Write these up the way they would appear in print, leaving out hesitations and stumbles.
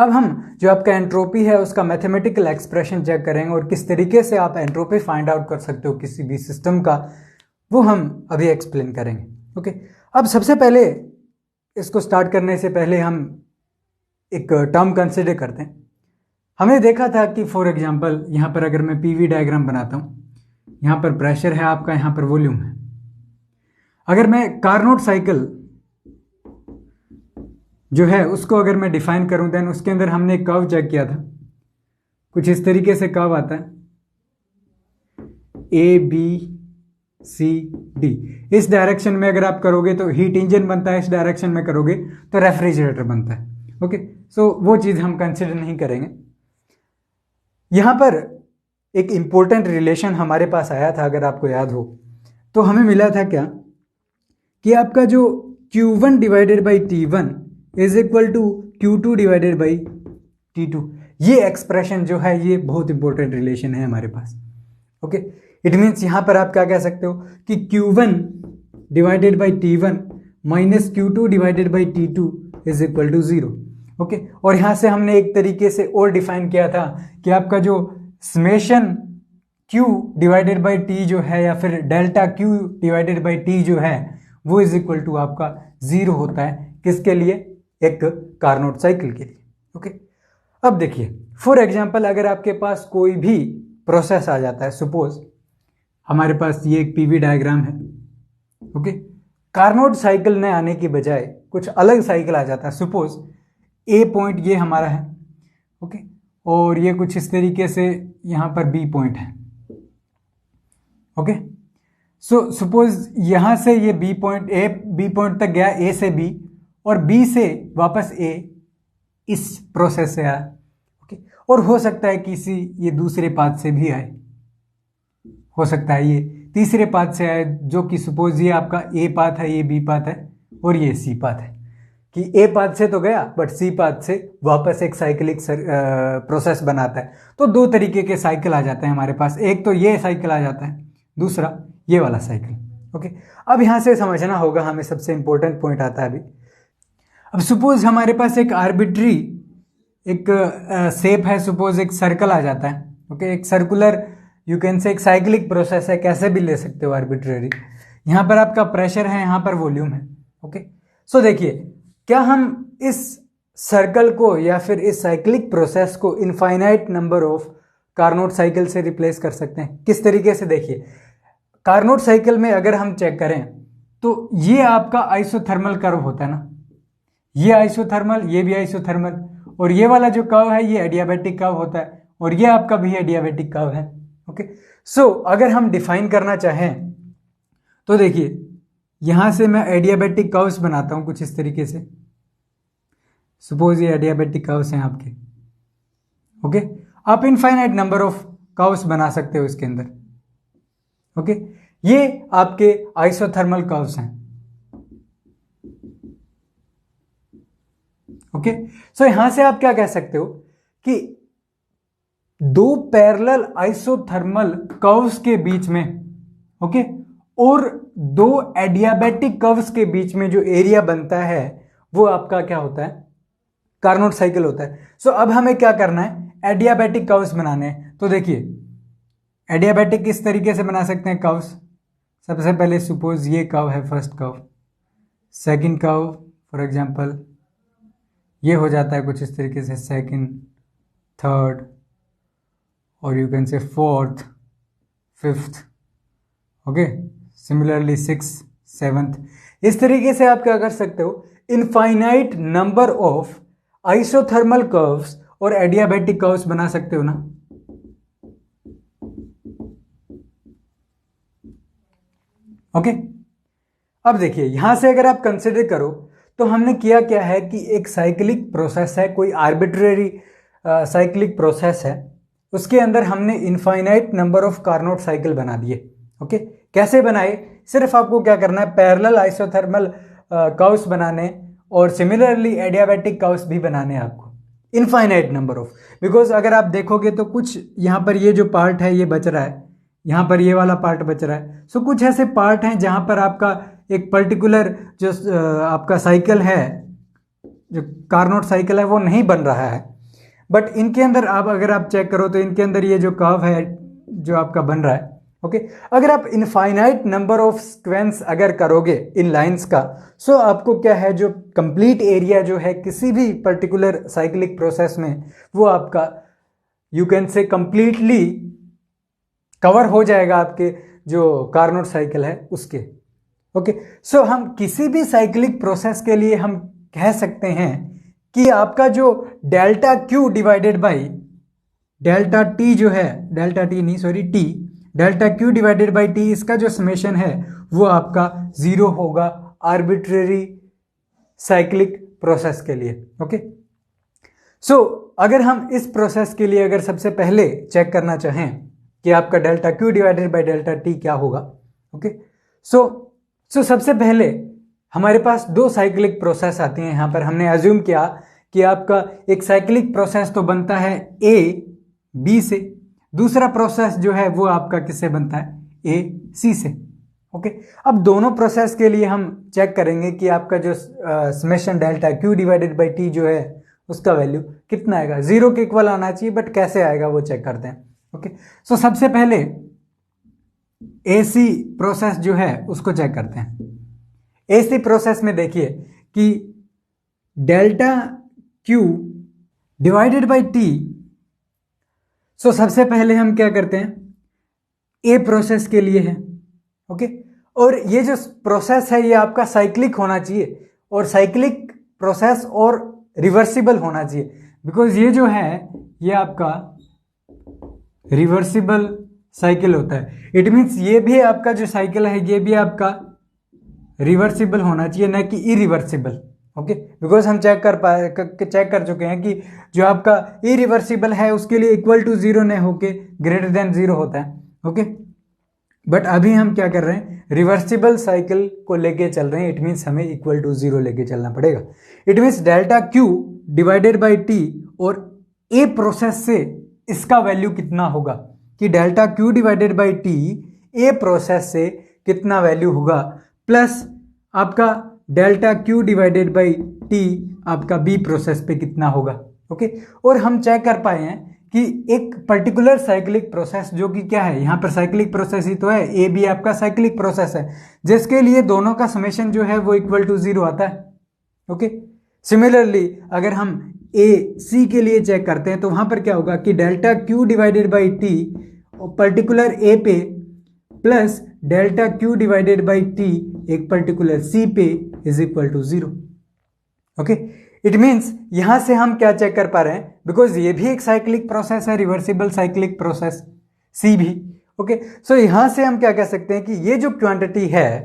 अब हम जो आपका एंट्रोपी है उसका मैथमेटिकल एक्सप्रेशन चेक करेंगे और किस तरीके से आप एंट्रोपी फाइंड आउट कर सकते हो किसी भी सिस्टम का, वो हम अभी एक्सप्लेन करेंगे। ओके, अब सबसे पहले इसको स्टार्ट करने से पहले हम एक टर्म कंसिडर करते हैं। हमने देखा था कि फॉर एग्जांपल यहाँ पर अगर मैं पीवी डायग्राम बनाता हूँ, यहाँ पर प्रेशर है आपका, यहाँ पर वॉल्यूम है। अगर मैं कार्नोट साइकिल जो है उसको अगर मैं डिफाइन करूं, देन उसके अंदर हमने एक कर्व चेक किया था, कुछ इस तरीके से कर्व आता है ए बी सी डी। इस डायरेक्शन में अगर आप करोगे तो हीट इंजन बनता है, इस डायरेक्शन में करोगे तो रेफ्रिजरेटर बनता है। ओके, सो वो चीज़ हम कंसिडर नहीं करेंगे। यहां पर एक इंपॉर्टेंट रिलेशन हमारे पास आया था, अगर आपको याद हो तो हमें मिला था क्या कि आपका जो Q1 divided by T1 is equal to Q2 divided by T2। ये एक्सप्रेशन जो है ये बहुत इंपॉर्टेंट रिलेशन है हमारे पास। ओके, इट मीन्स यहां पर आप क्या कह सकते हो कि Q1 divided by T1 minus Q2 divided by T2 is equal to 0। Okay, और यहां से हमने एक तरीके से और डिफाइन किया था कि आपका जो summation Q divided by T जो है, या फिर delta Q divided by T जो है, वो इज इक्वल टू आपका 0 होता है। किसके लिए? एक कार्नोट साइकिल के लिए। ओके, अब देखिए फॉर एग्जांपल अगर आपके पास कोई भी प्रोसेस आ जाता है, सपोज हमारे पास ये एक पीवी डायग्राम है। ओके, कार्नोट साइकिल ने आने की बजाय कुछ अलग साइकिल आ जाता है। सपोज ए पॉइंट ये हमारा है, ओके, और ये कुछ इस तरीके से यहां पर बी पॉइंट है। ओके, सो सपोज यहां से ये बी पॉइंट तक गया, ए से बी, और बी से वापस ए, इस प्रोसेस से आया। ओके, और हो सकता है किसी ये दूसरे पाथ से भी आए, हो सकता है ये तीसरे पाथ से आए, जो कि सपोज ये आपका ए पाथ है, ये बी पाथ है और ये सी पाथ है, कि ए पाथ से तो गया बट सी पाथ से वापस एक साइक्लिक प्रोसेस बनाता है। तो दो तरीके के साइकिल आ जाते हैं हमारे पास, एक तो ये साइकिल आ जाता है, दूसरा ये वाला साइकिल। ओके, अब यहां से समझना होगा हमें, सबसे इंपॉर्टेंट पॉइंट आता है अभी। अब सपोज हमारे पास एक आर्बिट्री एक शेप है, सपोज एक सर्कल आ जाता है। ओके, एक सर्कुलर यू कैन से एक साइक्लिक प्रोसेस है, कैसे भी ले सकते हो आर्बिट्रेरी। यहां पर आपका प्रेशर है, यहां पर वॉल्यूम है। ओके, सो देखिए क्या हम इस सर्कल को या फिर इस साइक्लिक प्रोसेस को infinite number of Carnot cycle से रिप्लेस कर सकते हैं? किस तरीके से? देखिए कार्नोट साइकिल में अगर हम चेक करें तो ये आपका आइसोथर्मल कर्व होता है ना, ये आइसोथर्मल, ये भी आइसोथर्मल, और ये वाला जो कर्व है ये एडियाबैटिक कर्व होता है, और ये आपका भी एडियाबैटिक कर्व है। ओके, सो अगर हम डिफाइन करना चाहें तो देखिए यहां से मैं एडियाबैटिक कर्व्स बनाता हूं कुछ इस तरीके से। सपोज ये एडियाबैटिक कर्व्स हैं आपके। ओके, आप इनफाइनाइट नंबर ऑफ कर्व्स बना सकते हो इसके अंदर। ओके, ये आपके आइसोथर्मल कर्व्स हैं। ओके, सो यहां से आप क्या कह सकते हो कि दो पैरेलल आइसोथर्मल कर्व्स के बीच में, ओके, और दो एडियाबैटिक कर्व्स के बीच में जो एरिया बनता है वो आपका क्या होता है? कार्नोट साइकिल होता है। सो अब हमें क्या करना है? एडियाबैटिक कर्व्स बनाने हैं। तो देखिए एडियाबैटिक किस तरीके से बना सकते हैं कर्व्स? सबसे पहले सपोज ये कर्व है, first curve, second curve for example ये हो जाता है कुछ इस तरीके से, सेकंड, थर्ड, और you can say fourth, fifth. Okay, similarly six, seventh. इस तरीके से आप क्या कर सकते हो? Infinite number of isothermal curves और एडियाबैटिक कर्व्स बना सकते हो ना। ओके, अब देखिए यहां से अगर आप कंसिडर करो तो हमने किया क्या है कि एक साइक्लिक प्रोसेस है, कोई आर्बिट्रेरी साइक्लिक प्रोसेस है, उसके अंदर हमने infinite number of Carnot cycle बना दिए। ओके, कैसे बनाए? सिर्फ आपको क्या करना है? पैरेलल आइसोथर्मल कर्व्स बनाने और सिमिलरली एडियाबैटिक कर्व्स भी बनाने हैं आपको, इनफाइनाइट नंबर ऑफ। बिकॉज अगर आप देखोगे तो कुछ यहाँ पर ये जो पार्ट है ये बच रहा है, यहाँ पर ये वाला पार्ट बच रहा है। सो कुछ ऐसे पार्ट हैं जहाँ पर आपका एक पर्टिकुलर जो आपका साइकिल है जो कार्नोट साइकिल है वो नहीं बन रहा है। बट इनके अंदर आप अगर आप चेक करो तो इनके अंदर ये जो कर्व है जो आपका बन रहा है, ओके, अगर आप इनफाइनाइट नंबर ऑफ सीक्वेंस अगर करोगे इन लाइंस का, सो आपको क्या है, जो कंप्लीट एरिया जो है किसी भी पर्टिकुलर साइक्लिक प्रोसेस में, वो आपका you can say completely cover हो जाएगा आपके जो कार्नोट साइकिल है उसके। ओके, सो हम किसी भी साइक्लिक प्रोसेस के लिए हम कह सकते हैं कि आपका जो delta Q divided by delta T जो है, डेल्टा टी नहीं sorry T, delta Q divided by T, इसका जो समेशन है वो आपका 0 होगा आर्बिट्रेरी साइक्लिक प्रोसेस के लिए। ओके, सो अगर हम इस प्रोसेस के लिए अगर सबसे पहले चेक करना चाहें कि आपका delta Q divided by delta T क्या होगा, ओके, सो सबसे पहले हमारे पास दो साइक्लिक प्रोसेस आती हैं। यहां पर हमने अज्यूम किया कि आपका एक साइक्लिक प्रोसेस तो बनता है ए बी से, दूसरा प्रोसेस जो है वो आपका किससे बनता है, ए सी से। ओके, अब दोनों प्रोसेस के लिए हम चेक करेंगे कि आपका जो summation delta Q divided by T जो है उसका वैल्यू कितना आएगा। 0 के इक्वल आना चाहिए, बट कैसे आएगा वो चेक करते हैं। ओके, सो सबसे पहले एसी प्रोसेस जो है उसको चेक करते हैं। एसी प्रोसेस में देखिए कि delta Q divided by T, so सबसे पहले हम क्या करते हैं, ए प्रोसेस के लिए है। ओके, और ये जो प्रोसेस है ये आपका साइक्लिक होना चाहिए, और साइक्लिक प्रोसेस और रिवर्सिबल होना चाहिए, बिकॉज ये जो है ये आपका रिवर्सिबल साइकिल होता है। इट मीन्स ये भी आपका जो साइकिल है ये भी आपका रिवर्सिबल होना चाहिए, न कि इरिवर्सिबल। ओके, बिकॉज हम चेक कर चुके हैं कि जो आपका इरिवर्सिबल है उसके लिए इक्वल टू 0 न होके ग्रेटर देन 0 होता है। ओके, बट अभी हम क्या कर रहे हैं, रिवर्सिबल साइकिल को लेके चल रहे हैं। इट मीन्स हमें इक्वल टू 0 लेके चलना पड़ेगा। It means delta Q divided by T और ए प्रोसेस से इसका वैल्यू कितना होगा, कि delta Q divided by T a process से कितना वैल्यू होगा, प्लस आपका delta Q divided by T आपका बी प्रोसेस पे कितना होगा। ओके, और हम चेक कर पाए हैं कि एक पर्टिकुलर साइक्लिक प्रोसेस जो कि क्या है, यहां पर साइक्लिक प्रोसेस ही तो है, ए बी आपका साइक्लिक प्रोसेस है, जिसके लिए दोनों का समेशन जो है वो इक्वल टू 0 आता है। ओके, सिमिलरली अगर हम ए सी के लिए चेक करते हैं तो वहां पर क्या होगा कि delta Q divided by T particular A पे plus delta Q divided by T एक पर्टिकुलर सी पे is equal to 0। Okay, it means यहां से हम क्या चेक कर पा रहे हैं, बिकॉज ये भी एक साइक्लिक प्रोसेस है, रिवर्सिबल साइक्लिक प्रोसेस सी भी। ओके, सो यहां से हम क्या कह सकते हैं कि ये जो क्वांटिटी है,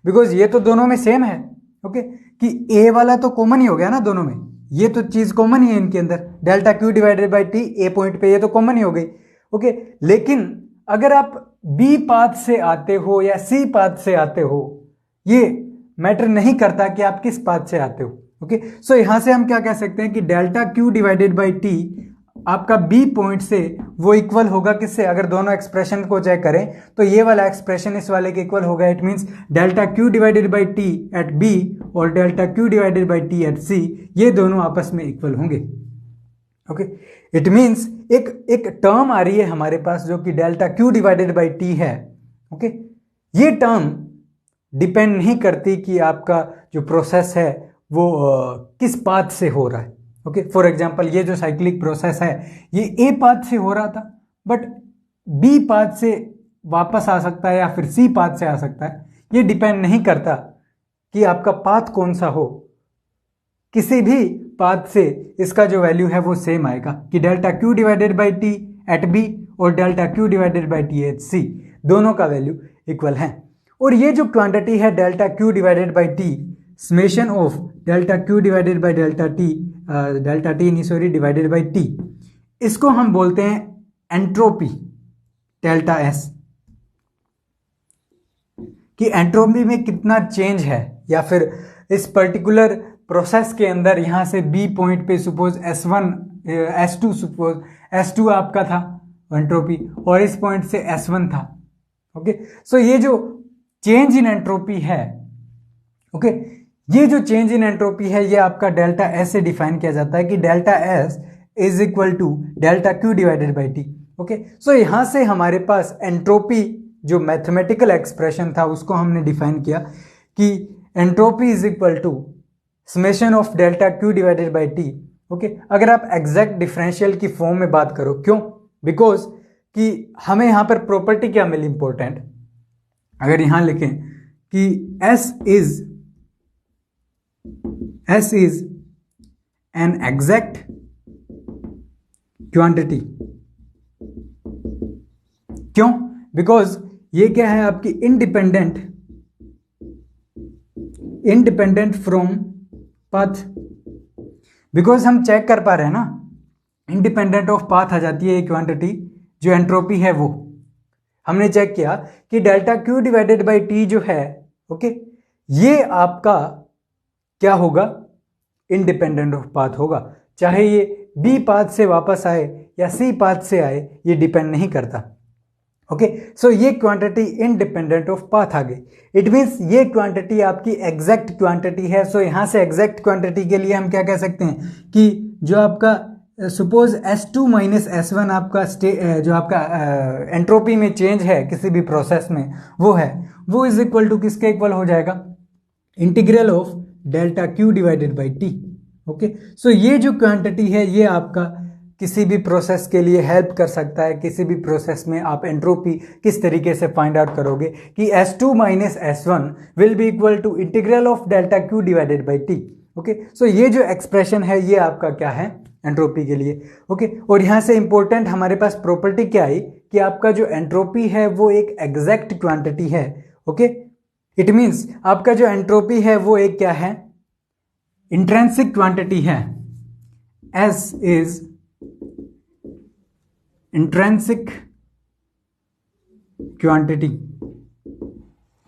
बिकॉज ये तो दोनों में सेम है, ओके, कि ए वाला तो कॉमन ही हो गया ना दोनों में, ये तो चीज कॉमन ही है इनके अंदर, delta Q divided by T A point पे ये तो कॉमन ही हो गई। ओके, लेकिन अगर आप बी पाथ से आते हो या सी पाथ से आते हो, ये मैटर नहीं करता कि आप किस पाथ से आते हो। ओके, सो यहां से हम क्या कह सकते हैं कि delta Q divided by T आपका बी पॉइंट से वो इक्वल होगा किससे, अगर दोनों एक्सप्रेशन को चेक करें तो ये वाला एक्सप्रेशन इस वाले के इक्वल होगा। It means delta Q divided by T at B और delta Q divided by T at C, ये दोनों आपस में इक्वल होंगे। ओके, इट मींस एक टर्म आ रही है हमारे पास जो कि डेल्टा क्यू डिवाइडेड बाई टी है। ओके, ये टर्म डिपेंड नहीं करती कि आपका जो प्रोसेस है वो किस पाथ से हो रहा है। ओके, फॉर एग्जांपल ये जो साइक्लिक प्रोसेस है ये ए पाथ से हो रहा था, बट बी पाथ से वापस आ सकता है या फिर सी पाथ से आ सकता है। ये डिपेंड नहीं करता कि आपका पाथ कौन सा हो, किसी भी पाथ से इसका जो वैल्यू है वो सेम आएगा कि delta Q divided by T at B और delta Q divided by T at C दोनों का वैल्यू इक्वल है। और ये जो क्वांटिटी है delta Q divided by T, summation of delta Q divided by delta T नहीं सॉरी डिवाइडेड बाई टी, इसको हम बोलते हैं एंट्रोपी डेल्टा एस, कि एंट्रोपी में कितना चेंज है, या फिर इस पर्टिकुलर प्रोसेस के अंदर यहां से बी पॉइंट पे suppose S1 S2 suppose S2 आपका था एंट्रोपी और इस पॉइंट से S1 था। ओके, सो ये जो चेंज इन एंट्रोपी है, ओके, ये जो चेंज इन एंट्रोपी है ये आपका डेल्टा एस से डिफाइन किया जाता है कि delta S is equal to delta Q divided by T. Okay, so यहां से हमारे पास एंट्रोपी जो मैथमेटिकल एक्सप्रेशन था उसको हमने डिफाइन किया कि entropy is equal to summation of delta Q divided by T. Okay, अगर आप एग्जैक्ट डिफरेंशियल की फॉर्म में बात करो, क्यों? बिकॉज कि हमें यहां पर प्रॉपर्टी क्या मिली इंपॉर्टेंट, अगर यहां लिखें कि S is an exact quantity। क्यों? बिकॉज ये क्या है आपकी इंडिपेंडेंट फ्रॉम पाथ। बिकॉज हम चेक कर पा रहे हैं ना, इंडिपेंडेंट ऑफ पाथ आ जाती है ये क्वांटिटी जो एंट्रोपी है वो। हमने चेक किया कि delta Q divided by T जो है, ओके, ये आपका क्या होगा? इंडिपेंडेंट ऑफ पाथ होगा। चाहे ये बी पाथ से वापस आए या सी पाथ से आए, ये डिपेंड नहीं करता। ओके, सो ये क्वांटिटी इंडिपेंडेंट ऑफ पाथ आ गई। इट मींस ये क्वांटिटी आपकी एग्जैक्ट क्वांटिटी है। सो यहां से एग्जैक्ट क्वांटिटी के लिए हम क्या कह सकते हैं कि जो आपका सपोज S2 माइनस S1 आपका जो आपका एंट्रोपी में चेंज है किसी भी प्रोसेस में, वो इज इक्वल टू किसके इक्वल हो जाएगा? Integral of delta Q divided by T. Okay, so ये जो क्वांटिटी है ये आपका किसी भी प्रोसेस के लिए हेल्प कर सकता है। किसी भी प्रोसेस में आप एंट्रोपी किस तरीके से फाइंड आउट करोगे कि S2 minus S1 will be equal to integral of delta Q divided by T. Okay, so ये जो एक्सप्रेशन है ये आपका क्या है? एंट्रोपी के लिए। ओके, और यहां से इंपॉर्टेंट हमारे पास प्रॉपर्टी क्या आई कि आपका जो एंट्रोपी है वो एक एग्जैक्ट क्वांटिटी है। ओके, इट मींस आपका जो एंट्रोपी है वो एक क्या है? इंट्रिंसिक क्वांटिटी है। S is intrinsic quantity.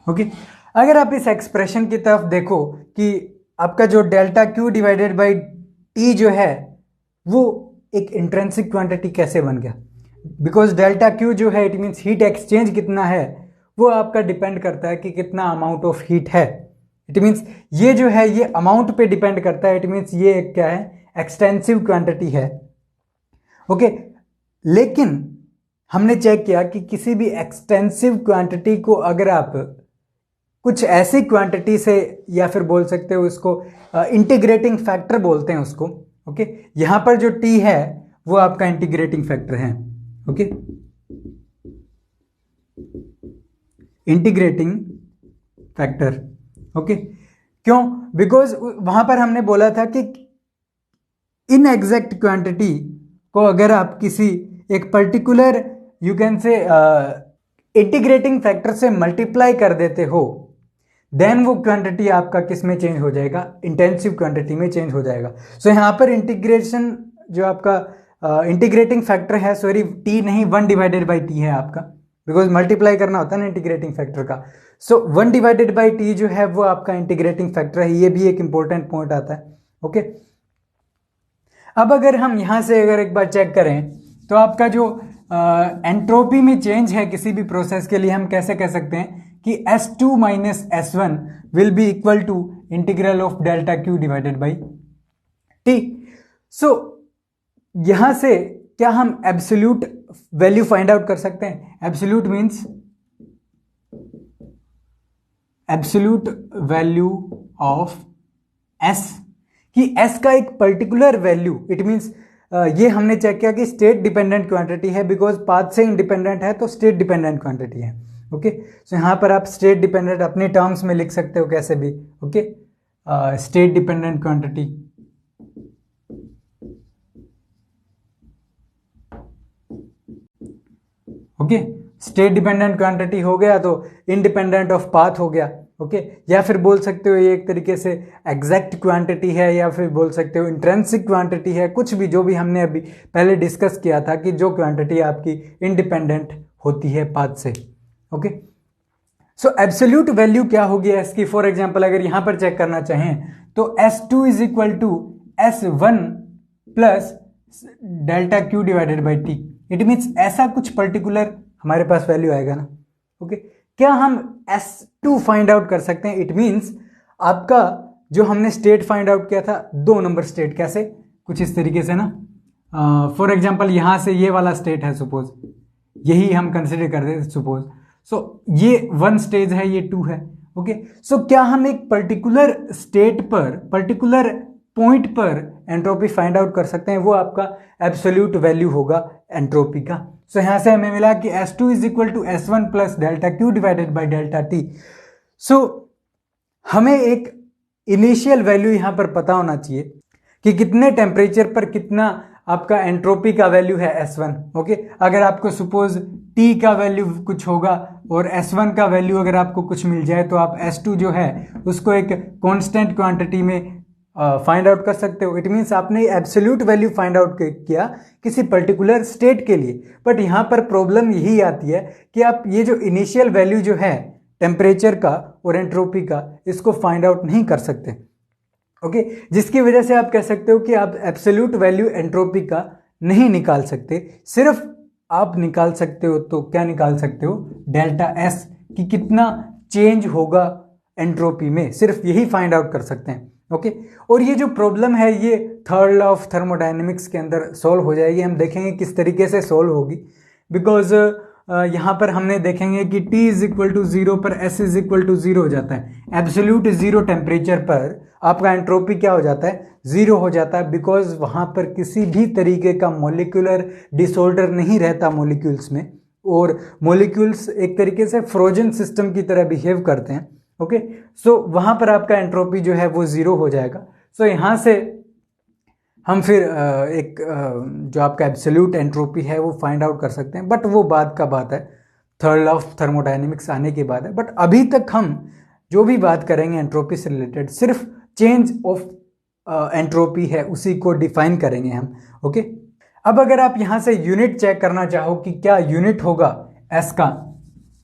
Okay, अगर आप इस एक्सप्रेशन की तरफ देखो कि आपका जो delta Q divided by T जो है वो एक इंट्रिंसिक क्वांटिटी कैसे बन गया? बिकॉज डेल्टा क्यू जो है इट मीन्स हीट एक्सचेंज कितना है वो आपका डिपेंड करता है कि कितना अमाउंट ऑफ हीट है। इट मीन्स ये जो है ये अमाउंट पे डिपेंड करता है। इट मीन्स ये एक क्या है? एक्सटेंसिव क्वांटिटी है। ओके, लेकिन हमने चेक किया कि किसी भी एक्सटेंसिव क्वांटिटी को अगर आप कुछ ऐसी क्वांटिटी से, या फिर बोल सकते हो उसको इंटीग्रेटिंग फैक्टर बोलते हैं उसको। ओके, यहां पर जो टी है वो आपका इंटीग्रेटिंग फैक्टर है। Okay, integrating factor. ओके, क्यों? बिकॉज वहां पर हमने बोला था कि इनएग्जैक्ट क्वांटिटी को अगर आप किसी एक particular you can say integrating factor से मल्टीप्लाई कर देते हो, देन वो क्वांटिटी आपका किस में चेंज हो जाएगा? इंटेंसिव क्वांटिटी में चेंज हो जाएगा। सो यहां पर इंटीग्रेशन जो आपका इंटीग्रेटिंग फैक्टर है, सॉरी टी नहीं 1 डिवाइडेड बाई टी है आपका, बिकॉज मल्टीप्लाई करना होता है ना इंटीग्रेटिंग फैक्टर का। सो 1 डिवाइडेड बाई टी जो है वो आपका इंटीग्रेटिंग फैक्टर है। ये भी एक इंपॉर्टेंट पॉइंट आता है। ओके, अब अगर हम यहां से अगर एक बार चेक करें तो आपका जो एंट्रोपी में चेंज है किसी भी प्रोसेस के लिए, हम कैसे कह सकते हैं कि S2 minus S1 will be equal to integral of delta Q divided by T. So यहां से क्या हम एब्सोल्यूट वैल्यू फाइंड आउट कर सकते हैं? Absolute means absolute value of S, कि S का एक पर्टिकुलर वैल्यू। इट मींस ये हमने चेक किया कि स्टेट डिपेंडेंट क्वांटिटी है, बिकॉज पाथ से इंडिपेंडेंट है तो स्टेट डिपेंडेंट क्वांटिटी है। ओके, सो यहां पर आप स्टेट डिपेंडेंट अपने टर्म्स में लिख सकते हो कैसे भी। Okay, state dependent quantity. Okay, state dependent quantity हो गया तो इंडिपेंडेंट ऑफ पाथ हो गया। ओके, या फिर बोल सकते हो ये एक तरीके से एग्जैक्ट क्वांटिटी है, या फिर बोल सकते हो इंट्रिंसिक क्वांटिटी है, कुछ भी जो भी हमने अभी पहले डिस्कस किया था कि जो क्वांटिटी आपकी इंडिपेंडेंट होती है पाथ से। ओके, सो एब्सोल्यूट वैल्यू क्या होगी एस की? फॉर एग्जांपल अगर यहां पर चेक करना चाहें तो S2 is equal to S1 plus delta Q divided by T. It means ऐसा कुछ पर्टिकुलर हमारे पास वैल्यू आएगा ना। ओके, क्या हम S2 फाइंड आउट कर सकते हैं? इट मीन्स आपका जो हमने स्टेट फाइंड आउट किया था 2 नंबर स्टेट, कैसे, कुछ इस तरीके से ना, फॉर एग्जाम्पल यहाँ से ये वाला स्टेट है, सपोज यही हम कंसिडर कर रहे हैं सपोज, सो ये 1 स्टेज है, ये 2 है, ओके। सो क्या हम एक पर्टिकुलर स्टेट पर, पर्टिकुलर पॉइंट पर एंट्रोपी फाइंड आउट कर सकते हैं? वो आपका एब्सोल्यूट वैल्यू होगा एंट्रोपी का। सो यहाँ से हमें मिला कि S2 is equal to S1 plus delta Q divided by delta T. So हमें एक इनिशियल वैल्यू यहाँ पर पता होना चाहिए कि कितने टेम्परेचर पर कितना आपका एंट्रोपी का वैल्यू है S1, ओके। अगर आपको सपोज T का वैल्यू कुछ होगा और S1 का वैल्यू अगर आपको कुछ मिल जाए तो आप S2 जो है उसको एक कांस्टेंट क्वांटिटी में फाइंड आउट कर सकते हो। इट मीन्स आपने एब्सोल्यूट वैल्यू फाइंड आउट किया किसी पर्टिकुलर स्टेट के लिए। बट यहाँ पर प्रॉब्लम यही आती है कि आप ये जो इनिशियल वैल्यू जो है टेम्परेचर का और एंट्रोपी का, इसको फाइंड आउट नहीं कर सकते, ओके। जिसकी वजह से आप कह सकते हो कि आप एब्सोल्यूट वैल्यू एंट्रोपी का नहीं निकाल सकते। सिर्फ आप निकाल सकते हो तो क्या निकाल सकते हो, डेल्टा एस, कि कितना चेंज होगा एंट्रोपी में, सिर्फ यही फाइंड आउट कर सकते हैं, ओके। और ये जो प्रॉब्लम है ये थर्ड लॉ ऑफ थर्मोडायनेमिक्स के अंदर सॉल्व हो जाएगी। हम देखेंगे किस तरीके से सॉल्व होगी, बिकॉज यहाँ पर हमने देखेंगे कि T इज इक्वल टू 0 पर S इज इक्वल टू 0 हो जाता है। एब्सोल्यूट 0 टेम्परेचर पर आपका एंट्रोपी क्या हो जाता है, 0 हो जाता है, बिकॉज वहाँ पर किसी भी तरीके का मॉलिक्यूलर डिसऑर्डर नहीं रहता मॉलिक्यूल्स में, और मॉलिक्यूल्स एक तरीके से फ्रोजन सिस्टम की तरह बिहेव करते हैं, ओके। सो वहाँ पर आपका एंट्रोपी जो है वो 0 हो जाएगा। सो यहाँ से हम फिर एक जो आपका एब्सोल्यूट एंट्रोपी है वो फाइंड आउट कर सकते हैं, बट वो बाद का बात है, थर्ड लॉ ऑफ थर्मोडायनेमिक्स आने के बाद है। बट अभी तक हम जो भी बात करेंगे एंट्रोपी से रिलेटेड, सिर्फ चेंज ऑफ एंट्रोपी है उसी को डिफाइन करेंगे हम, ओके। अब अगर आप यहाँ से यूनिट चेक करना चाहो कि क्या यूनिट होगा एस का,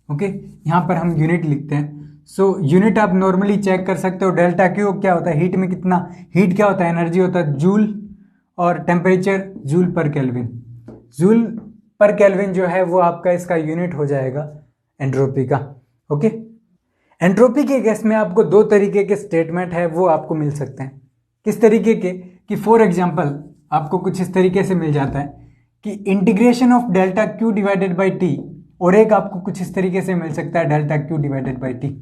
ओके, यहाँ पर हम यूनिट लिखते हैं। सो यूनिट आप नॉर्मली चेक कर सकते हो, डेल्टा क्यू क्या होता है, हीट में कितना, हीट क्या होता है, एनर्जी होता है जूल, और टेम्परेचर जूल पर केल्विन। जूल पर केल्विन जो है वो आपका इसका यूनिट हो जाएगा एंट्रोपी का, ओके। एंट्रोपी के केस में आपको 2 तरीके के स्टेटमेंट है वो आपको मिल सकते हैं। किस तरीके के, कि फॉर एग्जांपल आपको कुछ इस तरीके से मिल जाता है कि integration of delta Q divided by T, और एक आपको कुछ इस तरीके से मिल सकता है delta Q divided by T.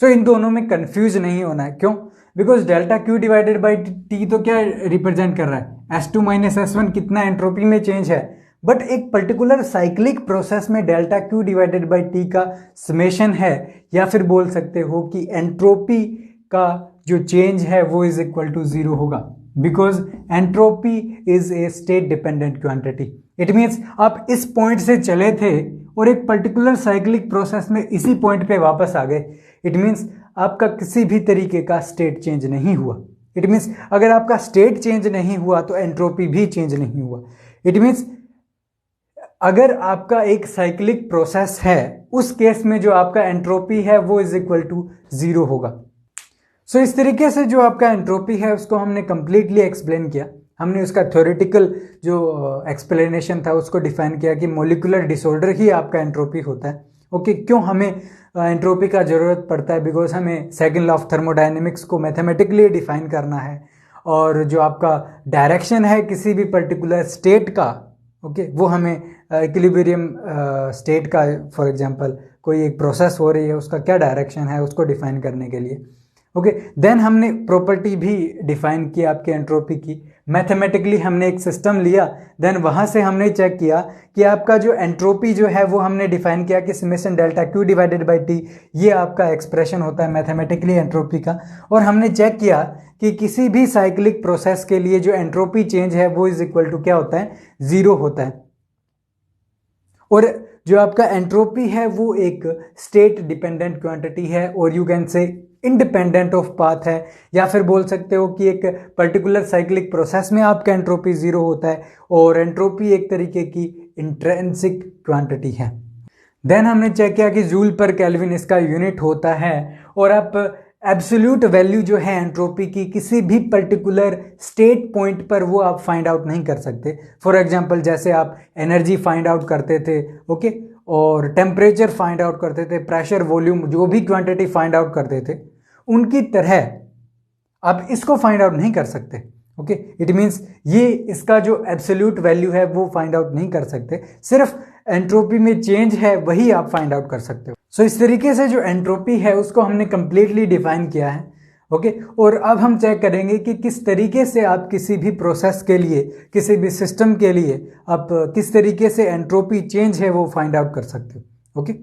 So इन दोनों में कंफ्यूज नहीं होना है, क्यों, because delta Q divided by T तो क्या रिप्रेजेंट कर रहा है, S2 माइनस S1 कितना एंट्रोपी में चेंज है। बट एक पर्टिकुलर साइक्लिक प्रोसेस में delta Q divided by T का समेशन है, या फिर बोल सकते हो कि एंट्रोपी का जो चेंज है वो इज इक्वल टू 0 होगा, because entropy is a state dependent quantity. It means आप इस पॉइंट से चले थे और एक पर्टिकुलर साइक्लिक प्रोसेस में इसी पॉइंट पे वापस आ गए। इट मीन्स आपका किसी भी तरीके का स्टेट चेंज नहीं हुआ। इट मीन्स अगर आपका स्टेट चेंज नहीं हुआ तो एंट्रोपी भी चेंज नहीं हुआ। इट मीन्स अगर आपका एक साइक्लिक प्रोसेस है उस केस में जो आपका एंट्रोपी है वो इज इक्वल टू 0 होगा। सो इस तरीके से जो आपका एंट्रोपी है उसको हमने कंप्लीटली एक्सप्लेन किया। हमने उसका थ्योरेटिकल जो एक्सप्लेनेशन था उसको डिफाइन किया कि मॉलिक्यूलर डिसऑर्डर ही आपका एंट्रोपी होता है, ओके। क्यों हमें एंट्रोपी का ज़रूरत पड़ता है, बिकॉज हमें सेकंड लॉ ऑफ थर्मोडायनेमिक्स को मैथमेटिकली डिफाइन करना है, और जो आपका डायरेक्शन है किसी भी पर्टिकुलर स्टेट का, ओके, वो हमें इक्विलिब्रियम स्टेट का, फॉर एग्जांपल कोई एक प्रोसेस हो रही है उसका क्या डायरेक्शन है उसको डिफाइन करने के लिए, ओके। देन हमने प्रॉपर्टी भी डिफाइन की आपके एंट्रोपी की, मैथमेटिकली हमने एक सिस्टम लिया, देन वहाँ से हमने चेक किया कि आपका जो एंट्रोपी जो है वो हमने डिफाइन किया कि summation delta Q divided by T, ये आपका एक्सप्रेशन होता है मैथमेटिकली एंट्रोपी का। और हमने चेक किया कि किसी भी साइक्लिक प्रोसेस के लिए जो एंट्रोपी चेंज है वो इज इक्वल टू क्या होता है, 0 होता है। और जो आपका एंट्रोपी है वो एक स्टेट डिपेंडेंट क्वांटिटी है, और you can say independent of path है, या फिर बोल सकते हो कि एक पर्टिकुलर साइक्लिक प्रोसेस में आपका एंट्रोपी 0 होता है, और एंट्रोपी एक तरीके की इंट्रिंसिक क्वांटिटी है। देन हमने चेक किया कि जूल पर केल्विन इसका यूनिट होता है, और आप एब्सोल्यूट वैल्यू जो है एंट्रोपी की किसी भी पर्टिकुलर स्टेट पॉइंट पर वो आप फाइंड आउट नहीं कर सकते। फॉर एग्जांपल जैसे आप एनर्जी फाइंड आउट करते थे, ओके, और टेम्परेचर फाइंड आउट करते थे, प्रेशर, वॉल्यूम, जो भी क्वांटिटी फाइंड आउट करते थे, उनकी तरह आप इसको फाइंड आउट नहीं कर सकते। ओके, इट मीन्स ये इसका जो एब्सोल्यूट वैल्यू है वो फाइंड आउट नहीं कर सकते, सिर्फ एंट्रोपी में चेंज है वही आप फाइंड आउट कर सकते हो। सो इस तरीके से जो एंट्रोपी है उसको हमने कंप्लीटली डिफाइन किया है। ओके, और अब हम चेक करेंगे कि किस तरीके से आप किसी भी प्रोसेस के लिए, किसी भी सिस्टम के लिए आप किस तरीके से एंट्रोपी चेंज है वो फाइंड आउट कर सकते हो। ओके।